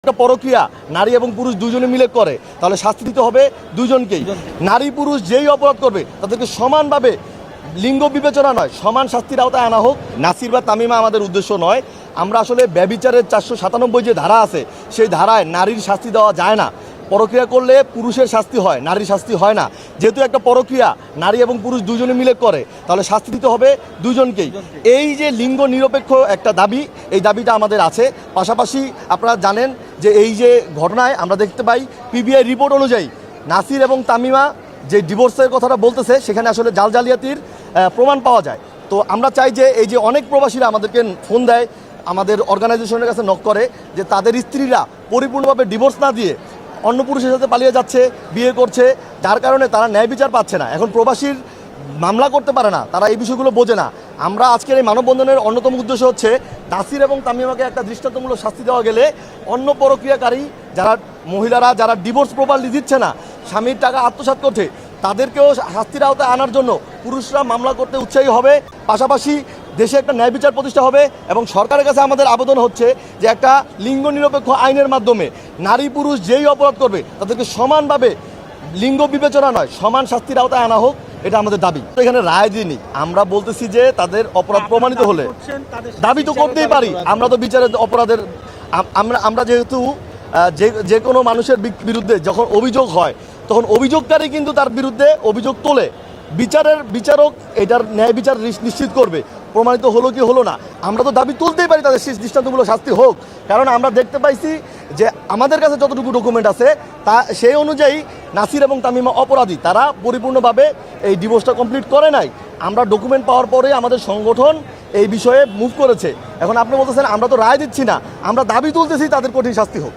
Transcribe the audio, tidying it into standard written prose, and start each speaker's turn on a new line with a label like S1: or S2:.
S1: একটা পরকীয়া নারী এবং পুরুষ দুজনে মিলে করে, তাহলে শাস্তি দিতে হবে দুজনকেই। নারী পুরুষ যেই অপরাধ করবে তাদেরকে সমানভাবে, লিঙ্গ বিবেচনা নয়, সমান শাস্তির আওতায় আনা হোক। নাসির বা তামিমা আমাদের উদ্দেশ্য নয়। আমরা আসলে ব্যভিচারের 497 যে ধারা আছে সেই ধারায় নারীর শাস্তি দেওয়া যায় না। পরক্রিয়া করলে পুরুষের শাস্তি হয়, নারীর শাস্তি হয় না। যেহেতু একটা পরক্রিয়া নারী এবং পুরুষ দুজনে মিলে করে, তাহলে শাস্তি দিতে হবে দুজনকেই। এই যে লিঙ্গ নিরপেক্ষ একটা দাবি, এই দাবিটা আমাদের আছে। পাশাপাশি আপনারা জানেন যে এই যে ঘটনায় আমরা দেখতে পাই পিবিআই রিপোর্ট অনুযায়ী নাসির এবং তামিমা যে ডিভোর্সের কথাটা বলতেছে সেখানে আসলে জালজালিয়াতির প্রমাণ পাওয়া যায়। তো আমরা চাই যে এই যে অনেক প্রবাসীরা আমাদেরকে ফোন দেয়, আমাদের অর্গানাইজেশনের কাছে নক করে যে তাদের স্ত্রীরা পরিপূর্ণভাবে ডিভোর্স না দিয়ে অন্য পুরুষের সাথে পালিয়ে যাচ্ছে, বিয়ে করছে, যার কারণে তারা ন্যায় বিচার পাচ্ছে না। এখন প্রবাসীর মামলা করতে পারে না, তারা এই বিষয়গুলো বোঝে না। আমরা আজকের এই মানববন্ধনের অন্যতম উদ্দেশ্য হচ্ছে নাসির এবং তামিমাকে একটা দৃষ্টান্তমূলক শাস্তি দেওয়া গেলে অন্য পরক্রিয়াকারী যারা মহিলারা যারা ডিভোর্স প্রপারলি দিচ্ছে না, স্বামীর টাকা আত্মসাৎ করছে, তাদেরকেও শাস্তির আওতায় আনার জন্য পুরুষরা মামলা করতে উৎসাহী হবে। পাশাপাশি দেশে একটা ন্যায় বিচার প্রতিষ্ঠা হবে এবং সরকারের কাছে আমাদের আবেদন হচ্ছে যে একটা লিঙ্গ নিরপেক্ষ আইনের মাধ্যমে নারী পুরুষ যেই অপরাধ করবে তাদেরকে সমানভাবে, লিঙ্গ বিবেচনা নয়, সমান শাস্তির আওতায় আনা হোক। এটা আমাদের দাবি। এখানে রায় দিইনি, আমরা বলতেছি যে তাদের অপরাধ প্রমাণিত হলে দাবি তো করতেই পারি। আমরা তো বিচারের অপরাধের আমরা যেহেতু যে কোনো মানুষের বিরুদ্ধে যখন অভিযোগ হয় তখন অভিযোগকারী কিন্তু তার বিরুদ্ধে অভিযোগ তোলে, বিচারক এটার ন্যায় বিচার নিশ্চিত করবে প্রমাণিত হলো কি হলো না। আমরা তো দাবি তুলতেই পারি তাদের দৃষ্টান্তমূলক শাস্তি হোক, কারণ আমরা দেখতে পাইছি যে আমাদের কাছে যতটুকু ডকুমেন্ট আছে তা সেই অনুযায়ী নাসির এবং তামিমা অপরাধী, তারা পরিপূর্ণভাবে এই ডিভোর্সটা কমপ্লিট করে নাই। আমরা ডকুমেন্ট পাওয়ার পরে আমাদের সংগঠন এই বিষয়ে মুভ করেছে। এখন আপনি বলতেছেন আমরা তো রায় দিচ্ছি না, আমরা দাবি তুলতেছি তাদের কঠিন শাস্তি হোক।